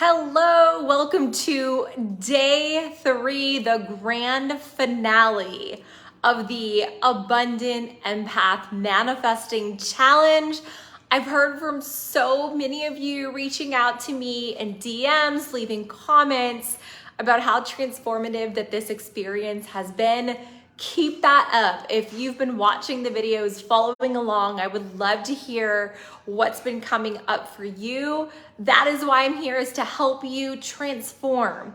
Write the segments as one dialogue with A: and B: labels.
A: Hello, welcome to day 3, the grand finale of the Abundant Empath Manifesting Challenge. I've heard from so many of you reaching out to me in DMs, leaving comments about how transformative that this experience has been. Keep that up. If you've been watching the videos, following along, I would love to hear what's been coming up for you. That is why I'm here, is to help you transform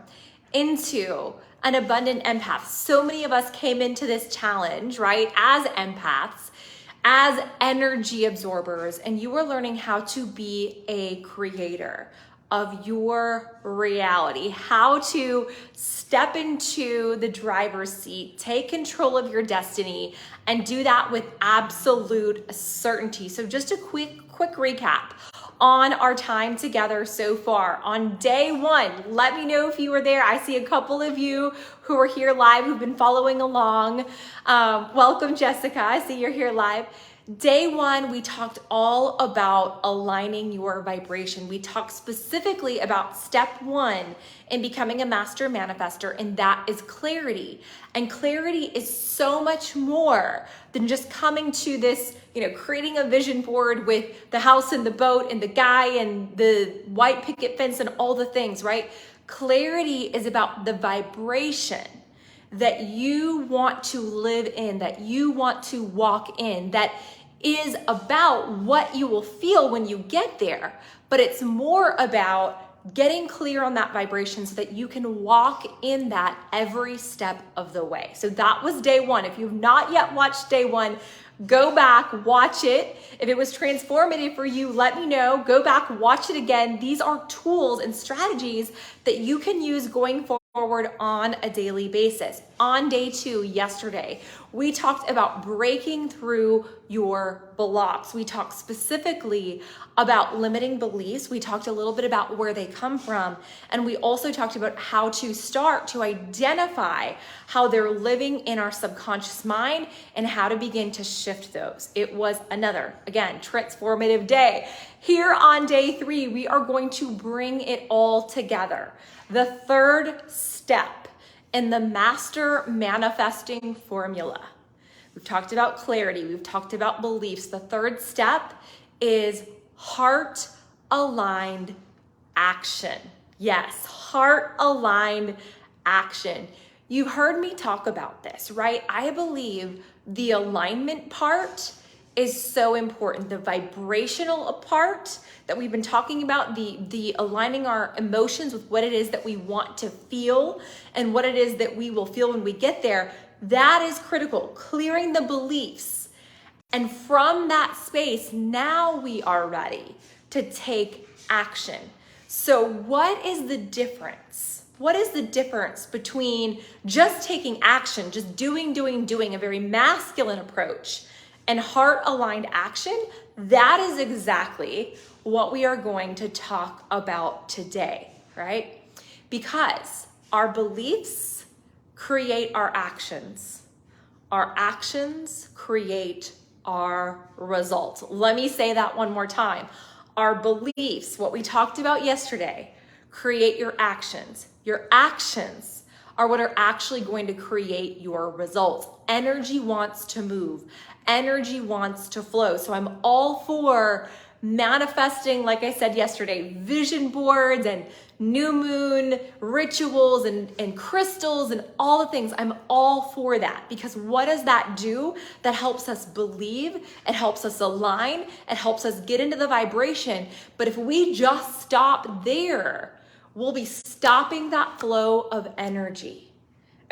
A: into an abundant empath. So many of us came into this challenge, right, as empaths, as energy absorbers, and you are learning how to be a creator of your reality, how to step into the driver's seat, take control of your destiny, and do that with absolute certainty. So just a quick recap on our time together so far. On day 1, let me know if you were there. I see a couple of you who are here live who've been following along. Welcome, Jessica. I see you're here live. Day 1, we talked all about aligning your vibration. We talked specifically about step 1 in becoming a master manifester, and that is clarity. And clarity is so much more than just coming to this, creating a vision board with the house and the boat and the guy and the white picket fence and all the things, right? Clarity is about the vibration that you want to live in, that you want to walk in, that is about what you will feel when you get there. But it's more about getting clear on that vibration so that you can walk in that every step of the way. So that was day 1. If you've not yet watched day 1, go back, watch it. If it was transformative for you, let me know. Go back, watch it again. These are tools and strategies that you can use going forward on a daily basis. On day 2, yesterday, we talked about breaking through your blocks. We talked specifically about limiting beliefs. We talked a little bit about where they come from. And we also talked about how to start to identify how they're living in our subconscious mind and how to begin to shift those. It was another, again, transformative day. Here on day 3, we are going to bring it all together. The third step in the master manifesting formula. We've talked about clarity. We've talked about beliefs. The third step is heart-aligned action. Yes, heart-aligned action. You heard me talk about this, right? I believe the alignment part is so important. The vibrational part that we've been talking about, the aligning our emotions with what it is that we want to feel and what it is that we will feel when we get there, that is critical. Clearing the beliefs. And from that space, now we are ready to take action. So what is the difference? What is the difference between just taking action, just doing, a very masculine approach, and heart-aligned action? That is exactly what we are going to talk about today, right? Because our beliefs create our actions. Our actions create our results. Let me say that one more time. Our beliefs, what we talked about yesterday, create your actions. Your actions are what are actually going to create your results. Energy wants to move. Energy wants to flow. So I'm all for manifesting, like I said yesterday, vision boards and new moon rituals and crystals and all the things. I'm all for that, because what does that do? That helps us believe, it helps us align, it helps us get into the vibration. But if we just stop there, we'll be stopping that flow of energy.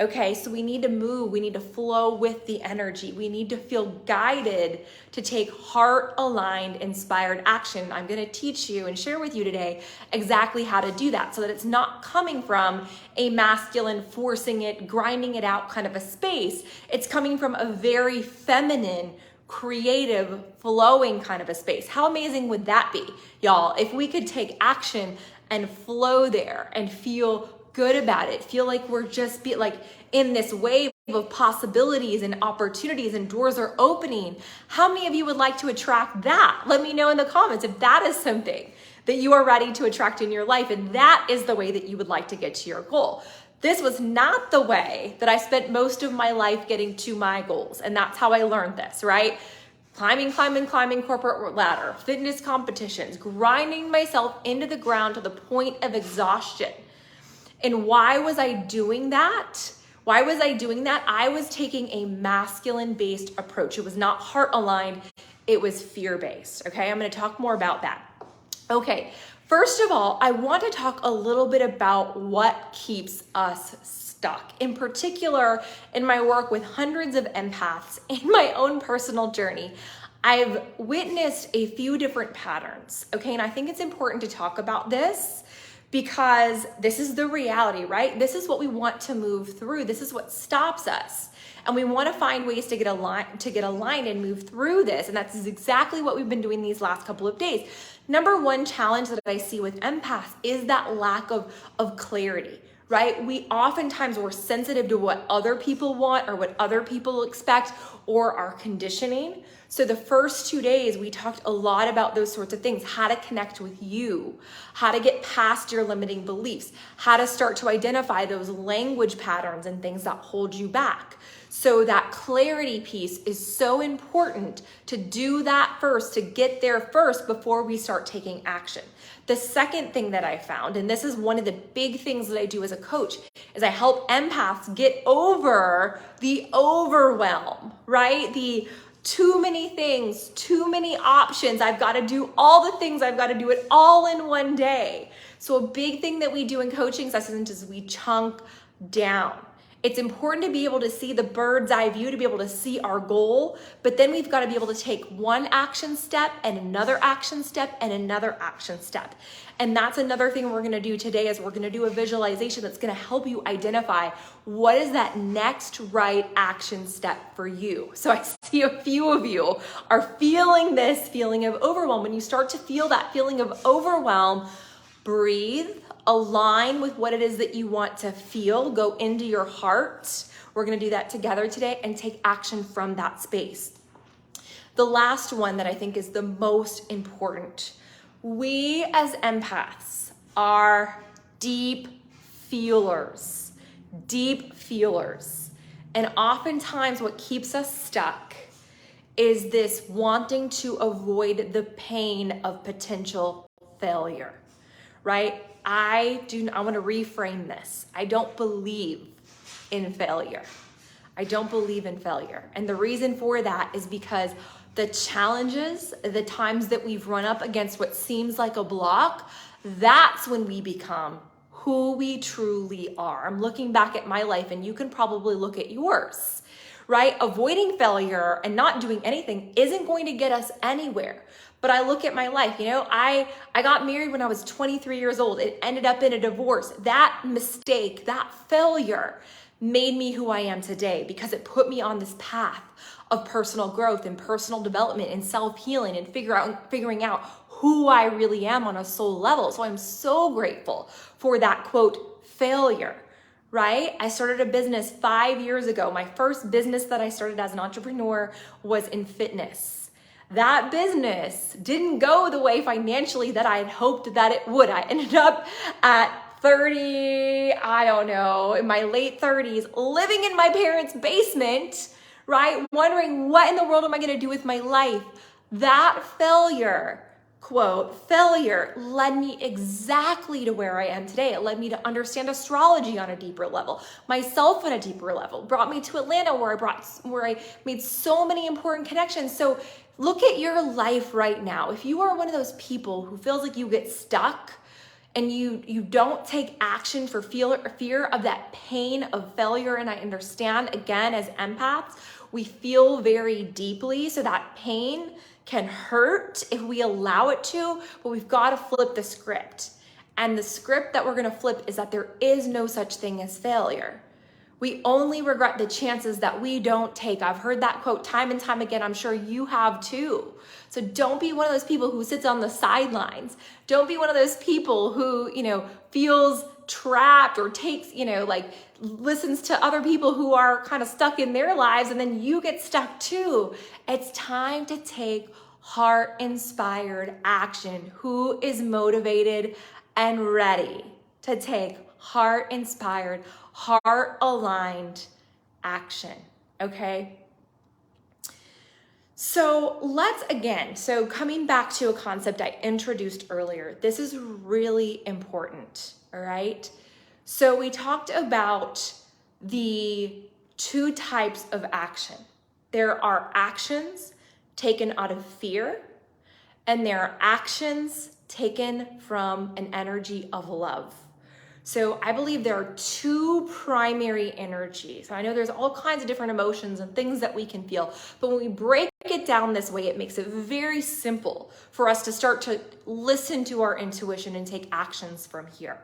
A: Okay, so we need to move, we need to flow with the energy. We need to feel guided to take heart-aligned, inspired action. I'm gonna teach you and share with you today exactly how to do that so that it's not coming from a masculine, forcing it, grinding it out kind of a space. It's coming from a very feminine, creative, flowing kind of a space. How amazing would that be, y'all, if we could take action and flow there and feel good about it, feel like we're just in this wave of possibilities and opportunities and doors are opening. How many of you would like to attract that? Let me know in the comments if that is something that you are ready to attract in your life. And that is the way that you would like to get to your goal. This was not the way that I spent most of my life getting to my goals. And that's how I learned this, right? Climbing corporate ladder, fitness competitions, grinding myself into the ground to the point of exhaustion. And why was I doing that? I was taking a masculine-based approach. It was not heart-aligned. It was fear-based, okay? I'm going to talk more about that. Okay, first of all, I want to talk a little bit about what keeps us stuck. In particular, in my work with hundreds of empaths, in my own personal journey, I've witnessed a few different patterns, okay? And I think it's important to talk about this because this is the reality, right? This is what we want to move through. This is what stops us. And we want to find ways to get aligned and move through this. And that's exactly what we've been doing these last couple of days. Number one challenge that I see with empaths is that lack of clarity, right? We oftentimes we're sensitive to what other people want or what other people expect or our conditioning. So the first 2 days, we talked a lot about those sorts of things, how to connect with you, how to get past your limiting beliefs, how to start to identify those language patterns and things that hold you back. So that clarity piece is so important to do that first, to get there first before we start taking action. The second thing that I found, and this is one of the big things that I do as a coach, is I help empaths get over the overwhelm, right? The too many things, too many options. I've got to do all the things. I've got to do it all in one day. So a big thing that we do in coaching sessions is we chunk down. It's important to be able to see the bird's eye view, to be able to see our goal, but then we've got to be able to take one action step and another action step and another action step. And that's another thing we're going to do today is we're going to do a visualization that's going to help you identify what is that next right action step for you. So I see a few of you are feeling this feeling of overwhelm. When you start to feel that feeling of overwhelm, breathe, align with what it is that you want to feel, go into your heart. We're going to do that together today and take action from that space. The last one that I think is the most important. We as empaths are deep feelers. And oftentimes what keeps us stuck is this wanting to avoid the pain of potential failure, right? I want to reframe this. I don't believe in failure. And the reason for that is because the challenges, the times that we've run up against what seems like a block, that's when we become who we truly are. I'm looking back at my life and you can probably look at yours, right? Avoiding failure and not doing anything isn't going to get us anywhere. But I look at my life, I got married when I was 23 years old. It ended up in a divorce. That mistake, that failure made me who I am today because it put me on this path of personal growth and personal development and self-healing and figuring out who I really am on a soul level. So I'm so grateful for that quote, failure, right? I started a business 5 years ago. My first business that I started as an entrepreneur was in fitness. That business didn't go the way financially that I had hoped that it would. I ended up at 30, in my late 30s, living in my parents' basement, right? Wondering what in the world am I going to do with my life? That failure, quote, failure led me exactly to where I am today. It led me to understand astrology on a deeper level, myself on a deeper level, brought me to Atlanta where I made so many important connections. So look at your life right now. If you are one of those people who feels like you get stuck and you don't take action for fear of that pain of failure, and I understand, again, as empaths, we feel very deeply, so that pain can hurt if we allow it to, but we've got to flip the script. And the script that we're going to flip is that there is no such thing as failure. We only regret the chances that we don't take. I've heard that quote time and time again. I'm sure you have too. So don't be one of those people who sits on the sidelines. Don't be one of those people who, feels trapped or takes, listens to other people who are kind of stuck in their lives and then you get stuck too. It's time to take heart-inspired action. Who is motivated and ready to take heart-inspired, heart-aligned action? Okay? So coming back to a concept I introduced earlier, this is really important, all right? So we talked about the two types of action. There are actions taken out of fear, and there are actions taken from an energy of love. So I believe there are two primary energies. I know there's all kinds of different emotions and things that we can feel, but when we break it down this way, it makes it very simple for us to start to listen to our intuition and take actions from here.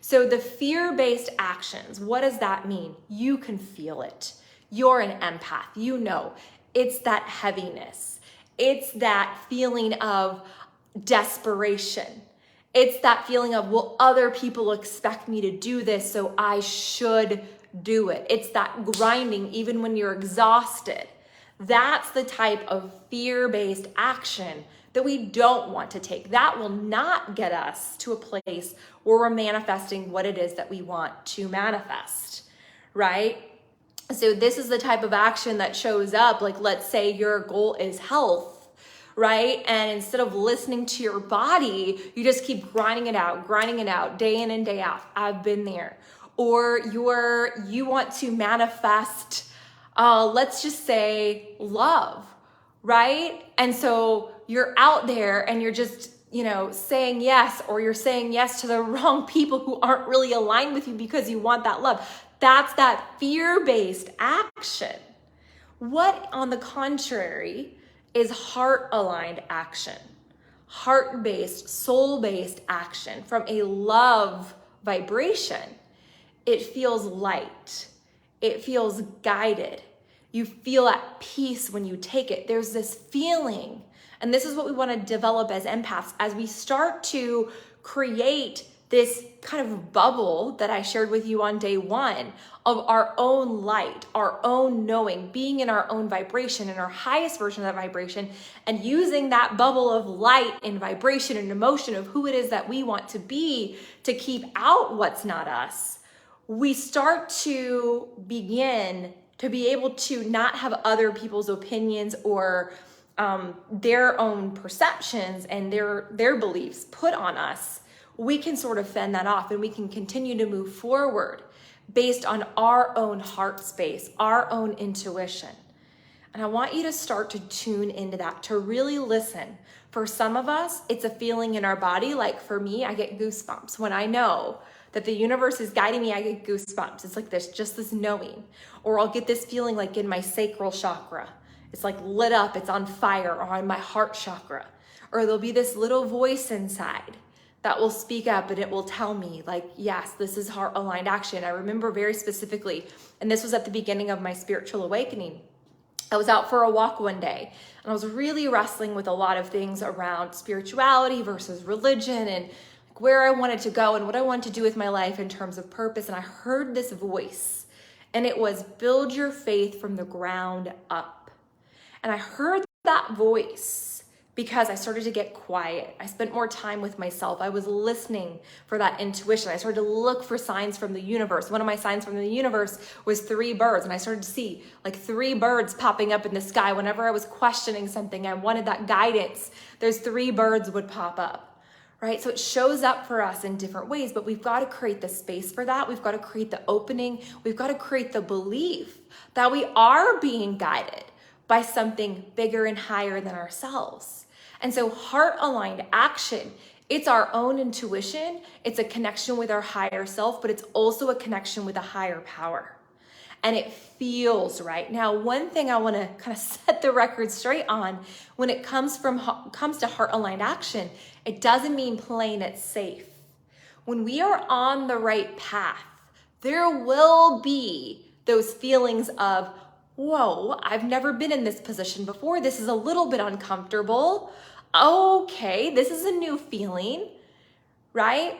A: So the fear-based actions, what does that mean? You can feel it. You're an empath, you know. It's that heaviness. It's that feeling of desperation. It's that feeling of, will other people expect me to do this, so I should do it. It's that grinding even when you're exhausted. That's the type of fear-based action that we don't want to take. That will not get us to a place where we're manifesting what it is that we want to manifest, right? So this is the type of action that shows up, like let's say your goal is health, right? And instead of listening to your body, you just keep grinding it out day in and day out. I've been there. Or you want to manifest, let's just say love, right? And so you're out there and you're just, saying yes, or you're saying yes to the wrong people who aren't really aligned with you because you want that love. That's that fear-based action. What, on the contrary, is heart-aligned action, heart-based, soul-based action from a love vibration? It feels light. It feels guided. You feel at peace when you take it. There's this feeling, and this is what we want to develop as empaths as we start to create this kind of bubble that I shared with you on day one of our own light, our own knowing, being in our own vibration, in our highest version of that vibration, and using that bubble of light and vibration and emotion of who it is that we want to be to keep out what's not us. We start to begin to be able to not have other people's opinions or their own perceptions and their beliefs put on us. We can sort of fend that off and we can continue to move forward based on our own heart space, our own intuition. And I want you to start to tune into that, to really listen. For some of us, it's a feeling in our body. Like for me, I get goosebumps. When I know that the universe is guiding me, I get goosebumps. It's like this knowing. Or I'll get this feeling like in my sacral chakra. It's like lit up, it's on fire, or on my heart chakra. Or there'll be this little voice inside that will speak up and it will tell me like, yes, this is heart-aligned action. I remember very specifically, and this was at the beginning of my spiritual awakening. I was out for a walk one day and I was really wrestling with a lot of things around spirituality versus religion and where I wanted to go and what I wanted to do with my life in terms of purpose. And I heard this voice and it was, build your faith from the ground up. And I heard that voice because I started to get quiet. I spent more time with myself. I was listening for that intuition. I started to look for signs from the universe. One of my signs from the universe was 3 birds. And I started to see like 3 birds popping up in the sky. Whenever I was questioning something, I wanted that guidance, those 3 birds would pop up, right? So it shows up for us in different ways, but we've got to create the space for that. We've got to create the opening. We've got to create the belief that we are being guided by something bigger and higher than ourselves. And so heart-aligned action, it's our own intuition, it's a connection with our higher self, but it's also a connection with a higher power. And it feels right. Now, one thing I want to kind of set the record straight on, when it comes to heart-aligned action, it doesn't mean playing it safe. When we are on the right path, there will be those feelings of, whoa, I've never been in this position before. This is a little bit uncomfortable. Okay, this is a new feeling, right?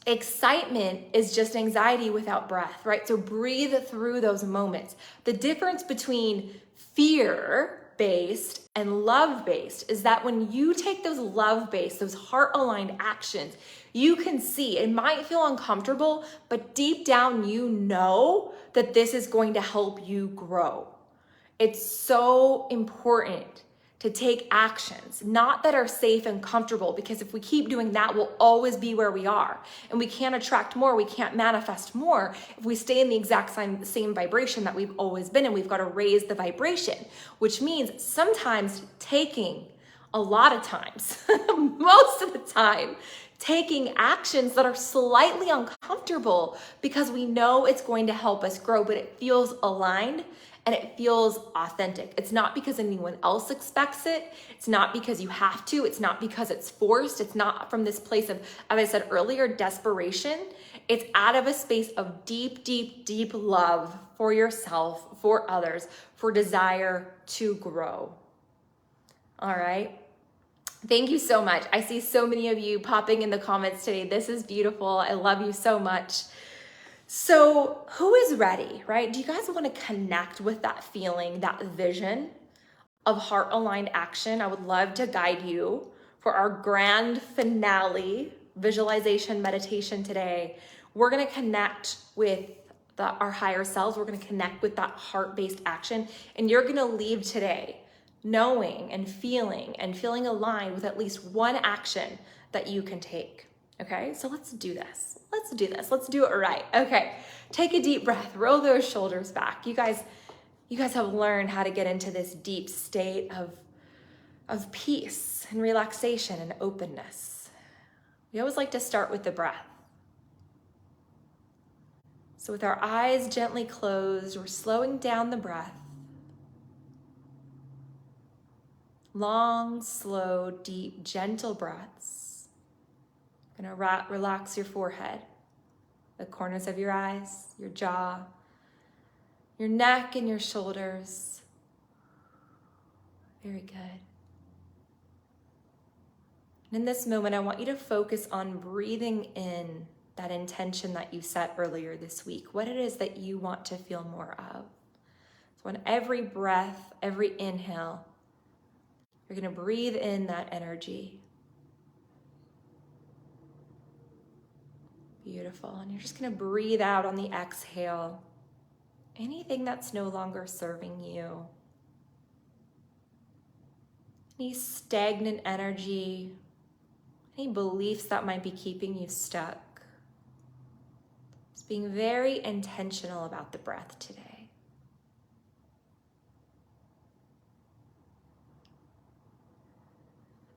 A: Excitement is just anxiety without breath, right? So breathe through those moments. The difference between fear heart-based and love-based is that when you take those love-based, those heart-aligned actions, you can see it might feel uncomfortable, but deep down you know that this is going to help you grow. It's so important to take actions, not that are safe and comfortable, because if we keep doing that, we'll always be where we are. And we can't attract more, we can't manifest more if we stay in the exact same vibration that we've always been in. We've got to raise the vibration, which means sometimes a lot of times, most of the time, taking actions that are slightly uncomfortable because we know it's going to help us grow, but it feels aligned and it feels authentic. It's not because anyone else expects it. It's not because you have to. It's not because it's forced. It's not from this place of, as I said earlier, desperation. It's out of a space of deep, deep, deep love for yourself, for others, for desire to grow. All right. Thank you so much. I see so many of you popping in the comments today. This is beautiful. I love you so much. So who is ready, right? Do you guys want to connect with that feeling, that vision of heart-aligned action? I would love to guide you for our grand finale visualization meditation today. We're going to connect with our higher selves. We're going to connect with that heart-based action. And you're going to leave today knowing and feeling aligned with at least one action that you can take. Okay, so let's do this. Let's do it right. Okay, take a deep breath, roll those shoulders back. You guys have learned how to get into this deep state of peace and relaxation and openness. We always like to start with the breath. So with our eyes gently closed, we're slowing down the breath. Long, slow, deep, gentle breaths. Gonna relax your forehead, the corners of your eyes, your jaw, your neck and your shoulders. Very good. And in this moment, I want you to focus on breathing in that intention that you set earlier this week, what it is that you want to feel more of. So on every breath, every inhale, you're gonna breathe in that energy. Beautiful. And you're just going to breathe out on the exhale anything that's no longer serving you. Any stagnant energy, any beliefs that might be keeping you stuck. Just being very intentional about the breath today.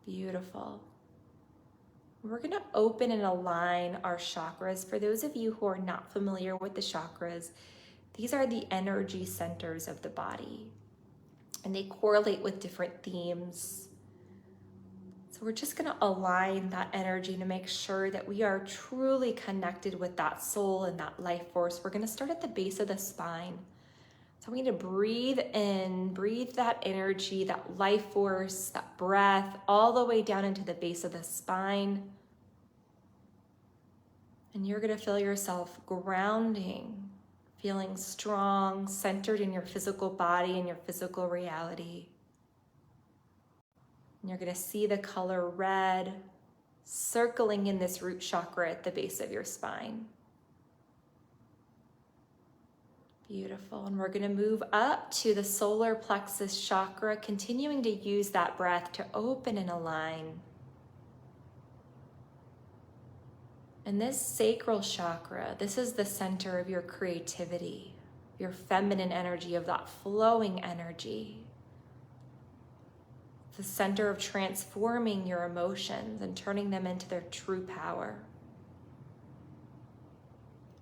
A: Beautiful. We're going to open and align our chakras. For those of you who are not familiar with the chakras, these are the energy centers of the body, and they correlate with different themes. So we're just going to align that energy to make sure that we are truly connected with that soul and that life force. We're going to start at the base of the spine. So we need to breathe in, breathe that energy, that life force, that breath, all the way down into the base of the spine. And you're going to feel yourself grounding, feeling strong, centered in your physical body and your physical reality. And you're going to see the color red circling in this root chakra at the base of your spine. Beautiful. And we're going to move up to the solar plexus chakra, continuing to use that breath to open and align. And this sacral chakra, this is the center of your creativity, your feminine energy, of that flowing energy. The center of transforming your emotions and turning them into their true power.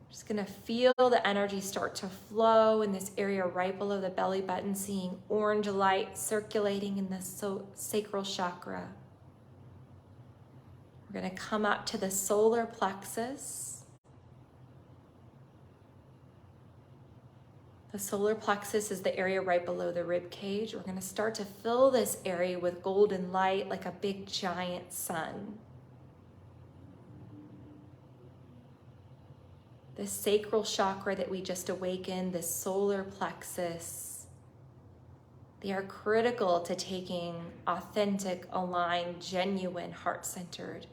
A: Just gonna feel the energy start to flow in this area right below the belly button, seeing orange light circulating in the sacral chakra. We're gonna come up to the solar plexus. The solar plexus is the area right below the rib cage. We're gonna start to fill this area with golden light like a big giant sun. The sacral chakra that we just awakened, the solar plexus, They are critical to taking authentic, aligned, genuine, heart-centered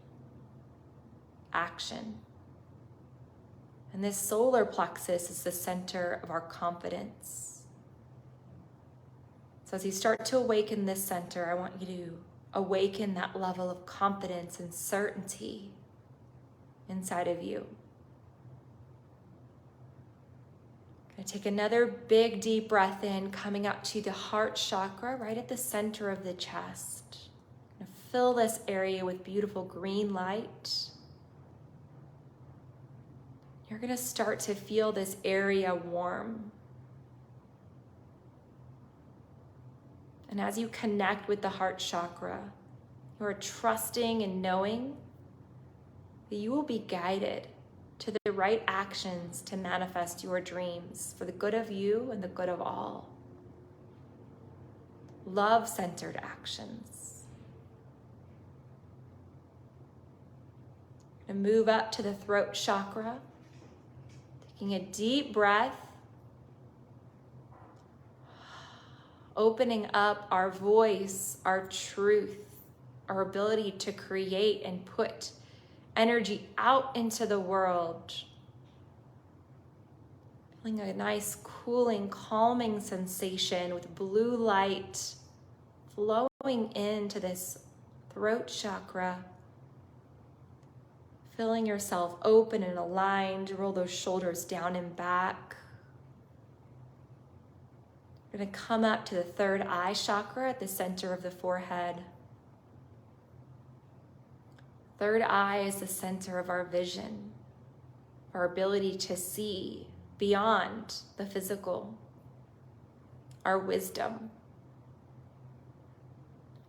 A: action. And this solar plexus is the center of our confidence. So as you start to awaken this center, I want you to awaken that level of confidence and certainty inside of you. Gonna take another big deep breath in, coming up to the heart chakra right at the center of the chest. Gonna fill this area with beautiful green light. You're gonna start to feel this area warm. And as you connect with the heart chakra, you are trusting and knowing that you will be guided to the right actions to manifest your dreams for the good of you and the good of all. Love-centered actions. I'm gonna move up to the throat chakra, taking a deep breath, opening up our voice, our truth, our ability to create and put energy out into the world. Feeling a nice, cooling, calming sensation with blue light flowing into this throat chakra. Feeling yourself open and aligned. Roll those shoulders down and back. You're going to come up to the third eye chakra at the center of the forehead. Third eye is the center of our vision, our ability to see beyond the physical, our wisdom.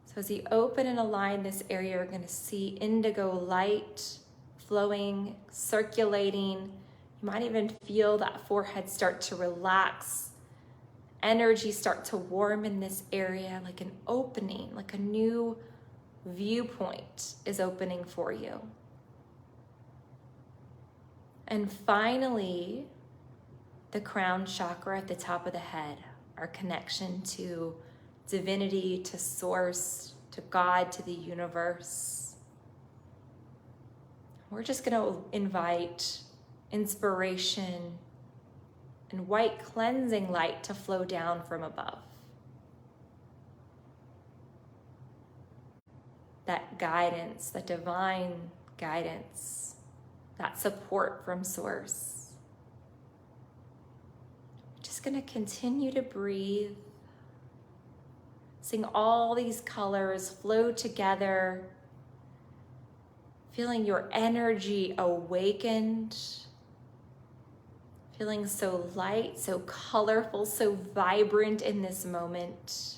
A: So as you open and align this area, you're going to see indigo light flowing, circulating. You might even feel that forehead start to relax. Energy start to warm in this area, like an opening, like a new viewpoint is opening for you. And finally, the crown chakra at the top of the head, our connection to divinity, to source, to God, to the universe. We're just going to invite inspiration and white cleansing light to flow down from above. That guidance, that divine guidance, that support from source. Just gonna continue to breathe, seeing all these colors flow together, feeling your energy awakened, feeling so light, so colorful, so vibrant in this moment.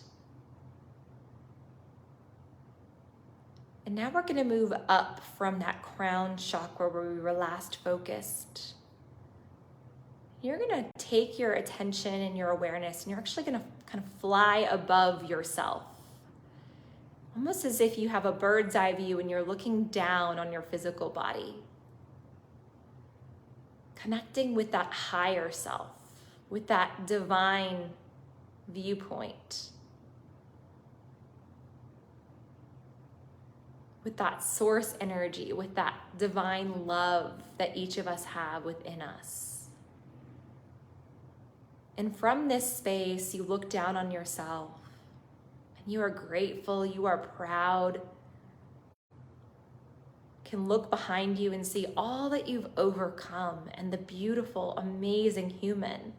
A: And now we're gonna move up from that crown chakra where we were last focused. You're gonna take your attention and your awareness and you're actually gonna kind of fly above yourself. Almost as if you have a bird's eye view and you're looking down on your physical body. Connecting with that higher self, with that divine viewpoint. With that source energy, with that divine love that each of us have within us. And from this space, you look down on yourself and you are grateful, you are proud. Can look behind you and see all that you've overcome and the beautiful, amazing human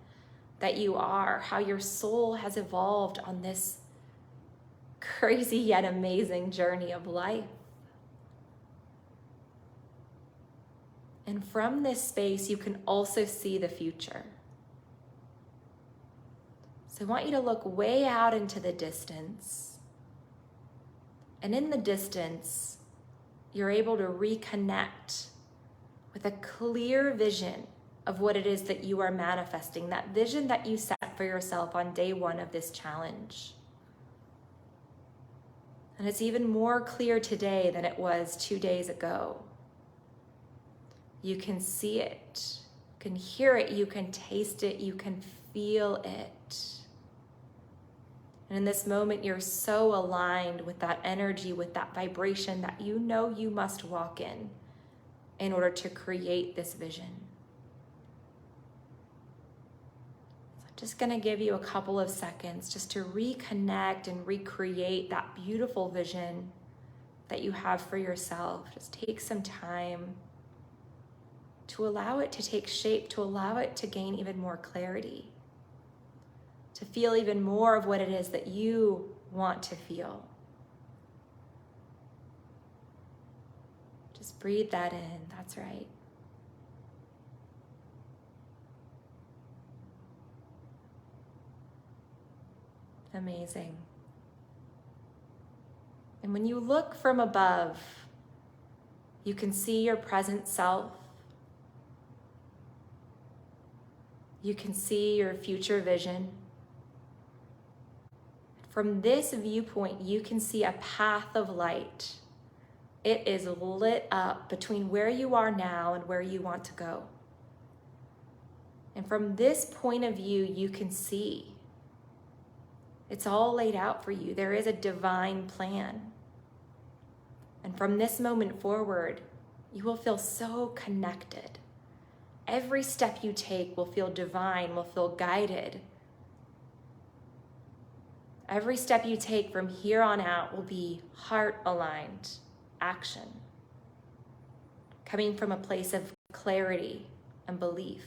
A: that you are, how your soul has evolved on this crazy yet amazing journey of life. And from this space, you can also see the future. So I want you to look way out into the distance. And in the distance, you're able to reconnect with a clear vision of what it is that you are manifesting, that vision that you set for yourself on day one of this challenge. And it's even more clear today than it was 2 days ago. You can see it, you can hear it, you can taste it, you can feel it. And in this moment, you're so aligned with that energy, with that vibration that you know you must walk in order to create this vision. So I'm just going to give you a couple of seconds just to reconnect and recreate that beautiful vision that you have for yourself. Just take some time to allow it to take shape, to allow it to gain even more clarity, to feel even more of what it is that you want to feel. Just breathe that in. That's right. Amazing. And when you look from above, you can see your present self. You can see your future vision. From this viewpoint, you can see a path of light. It is lit up between where you are now and where you want to go. And from this point of view, you can see it's all laid out for you. There is a divine plan. And from this moment forward, you will feel so connected. Every step you take will feel divine, will feel guided. Every step you take from here on out will be heart-aligned action, coming from a place of clarity and belief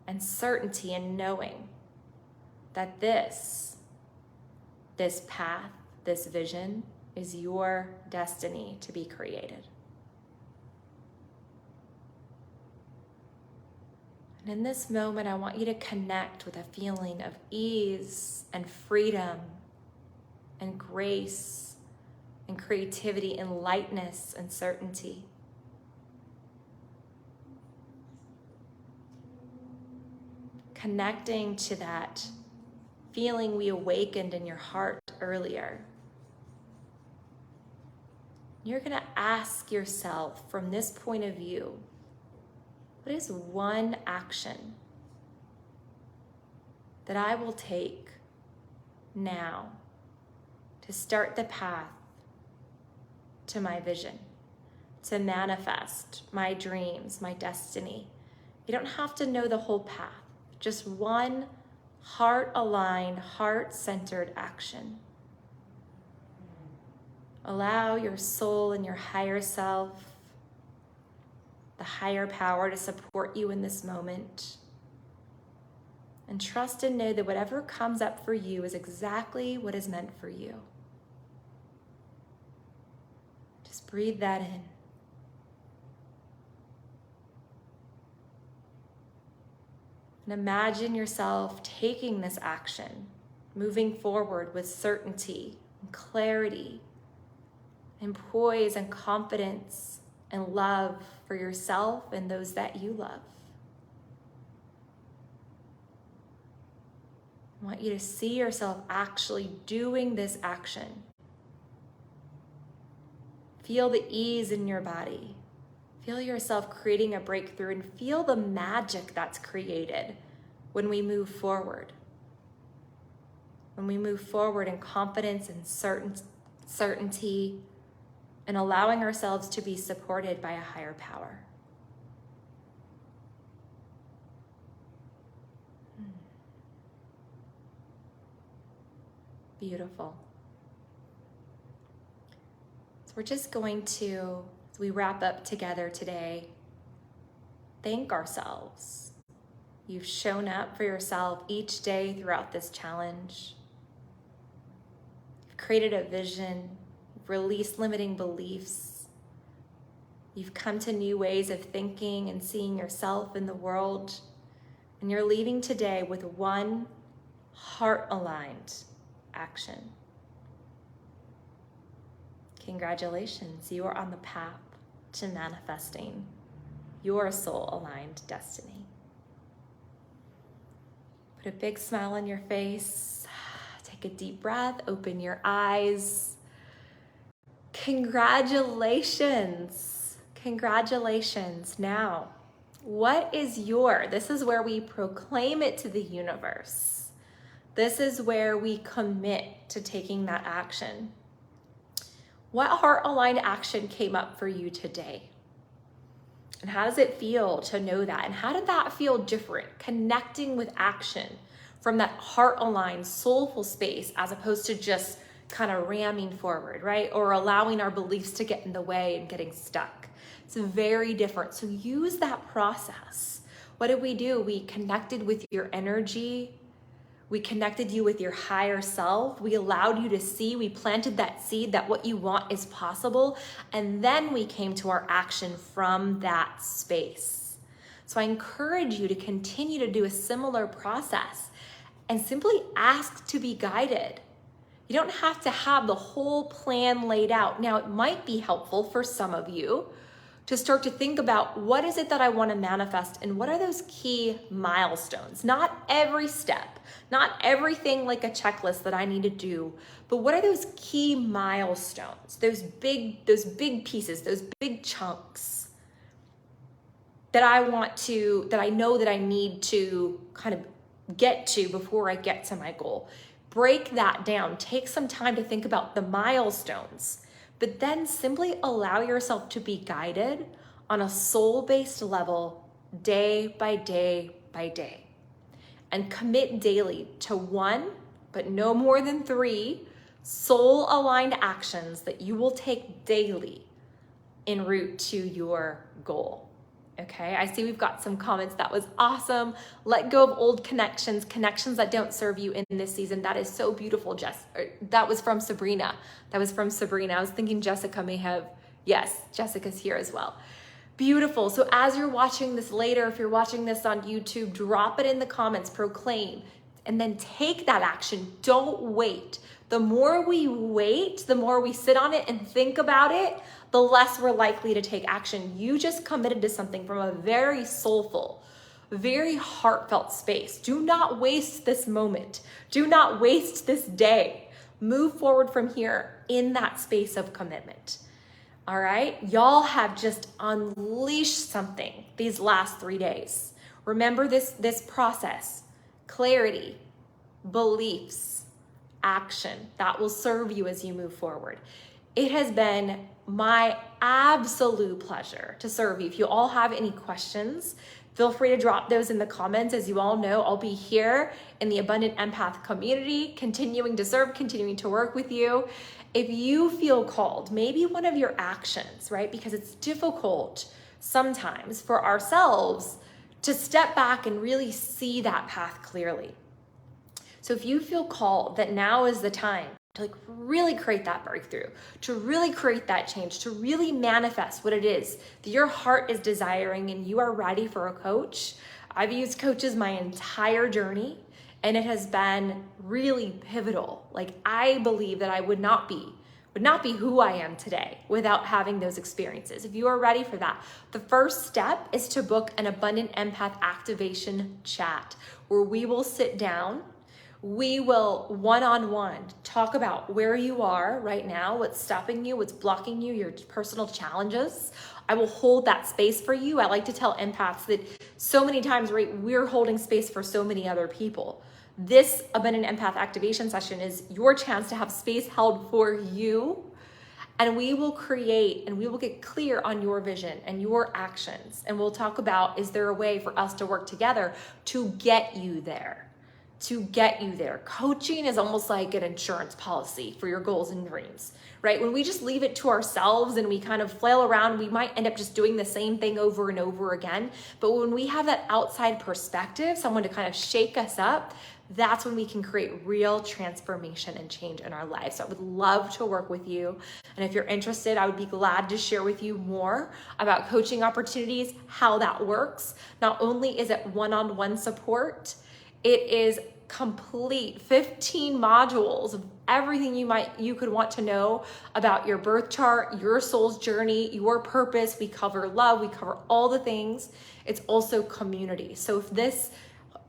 A: and certainty in knowing that this path, this vision is your destiny to be created. And in this moment, I want you to connect with a feeling of ease and freedom and grace and creativity and lightness and certainty. Connecting to that feeling we awakened in your heart earlier. You're going to ask yourself from this point of view, what is one action that I will take now to start the path to my vision, to manifest my dreams, my destiny? You don't have to know the whole path, just one heart-aligned, heart-centered action. Allow your soul and your higher self, the higher power, to support you in this moment. And trust and know that whatever comes up for you is exactly what is meant for you. Just breathe that in. And imagine yourself taking this action, moving forward with certainty and clarity and poise and confidence and love for yourself and those that you love. I want you to see yourself actually doing this action. Feel the ease in your body. Feel yourself creating a breakthrough and feel the magic that's created when we move forward. When we move forward in confidence and certainty and allowing ourselves to be supported by a higher power. Beautiful. So we're just going to, as we wrap up together today, thank ourselves. You've shown up for yourself each day throughout this challenge. You've created a vision, released limiting beliefs. You've come to new ways of thinking and seeing yourself in the world. And you're leaving today with one heart-aligned action. Congratulations, you are on the path to manifesting your soul-aligned destiny. Put a big smile on your face. Take a deep breath, open your eyes. Congratulations. Congratulations. Now, what is this is where we proclaim it to the universe. This is where we commit to taking that action. What heart-aligned action came up for you today? And how does it feel to know that? And how did that feel different? Connecting with action from that heart-aligned, soulful space, as opposed to just kind of ramming forward, right? Or allowing our beliefs to get in the way and getting stuck. It's very different. So use that process. What did we do? We connected with your energy. We connected you with your higher self. We allowed you to see, we planted that seed that what you want is possible. And then we came to our action from that space. So I encourage you to continue to do a similar process and simply ask to be guided. You don't have to have the whole plan laid out. Now, it might be helpful for some of you to start to think about what is it that I want to manifest and what are those key milestones? Not every step, not everything like a checklist that I need to do, but what are those key milestones? Those big pieces, those big chunks that I know that I need to kind of get to before I get to my goal. Break that down. Take some time to think about the milestones, but then simply allow yourself to be guided on a soul-based level, day by day by day. And commit daily to 1, but no more than 3 soul-aligned actions that you will take daily en route to your goal. Okay, I see we've got some comments. That was awesome. Let go of old connections that don't serve you in this season. That is so beautiful, Jess. That was from Sabrina. I was thinking Jessica may have, yes, Jessica's here as well. Beautiful. So as you're watching this later, if you're watching this on YouTube, drop it in the comments, proclaim, and then take that action. Don't wait. The more we wait, the more we sit on it and think about it, the less we're likely to take action. You just committed to something from a very soulful, very heartfelt space. Do not waste this moment. Do not waste this day. Move forward from here in that space of commitment. All right? Y'all have just unleashed something these last 3 days. Remember this process: clarity, beliefs, action. That will serve you as you move forward. It has been my absolute pleasure to serve you. If you all have any questions, feel free to drop those in the comments. As you all know, I'll be here in the Abundant Empath community, continuing to serve, continuing to work with you. If you feel called, maybe one of your actions, right? Because it's difficult sometimes for ourselves to step back and really see that path clearly. So if you feel called that now is the time to really create that breakthrough, to really create that change, to really manifest what it is that your heart is desiring and you are ready for a coach. I've used coaches my entire journey and it has been really pivotal. I believe that I would not be who I am today without having those experiences. If you are ready for that, the first step is to book an Abundant Empath activation chat where we will sit down. We will one-on-one talk about where you are right now, what's stopping you, what's blocking you, your personal challenges. I will hold that space for you. I like to tell empaths that so many times, right, we're holding space for so many other people. This Abundant Empath activation session is your chance to have space held for you. And we will create and we will get clear on your vision and your actions. And we'll talk about, is there a way for us to work together to get you there? Coaching is almost like an insurance policy for your goals and dreams, right? When we just leave it to ourselves and we kind of flail around, we might end up just doing the same thing over and over again. But when we have that outside perspective, someone to kind of shake us up, that's when we can create real transformation and change in our lives. So I would love to work with you. And if you're interested, I would be glad to share with you more about coaching opportunities, how that works. Not only is it one-on-one support, it is complete 15 modules of everything you could want to know about your birth chart, your soul's journey, your purpose. We cover love, we cover all the things. It's also community. So if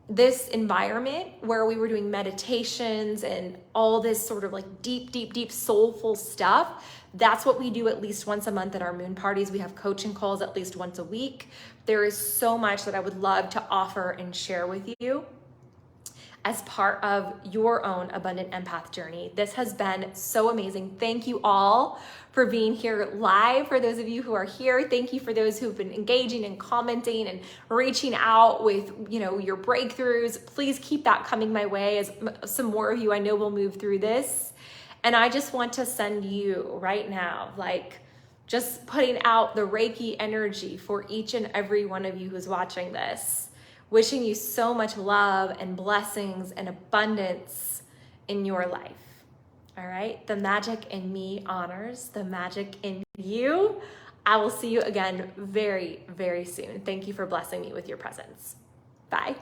A: this environment where we were doing meditations and all this sort of deep soulful stuff, that's what we do at least once a month at our moon parties. We have coaching calls at least once a week. There is so much that I would love to offer and share with you. as part of your own abundant empath journey. This has been so amazing. Thank you all for being here live. For those of you who are here, thank you for those who've been engaging and commenting and reaching out with, your breakthroughs. Please keep that coming my way, as some more of you I know will move through this. And I just want to send you right now, just putting out the Reiki energy for each and every one of you who's watching this. Wishing you so much love and blessings and abundance in your life. All right? The magic in me honors the magic in you. I will see you again very, very soon. Thank you for blessing me with your presence. Bye.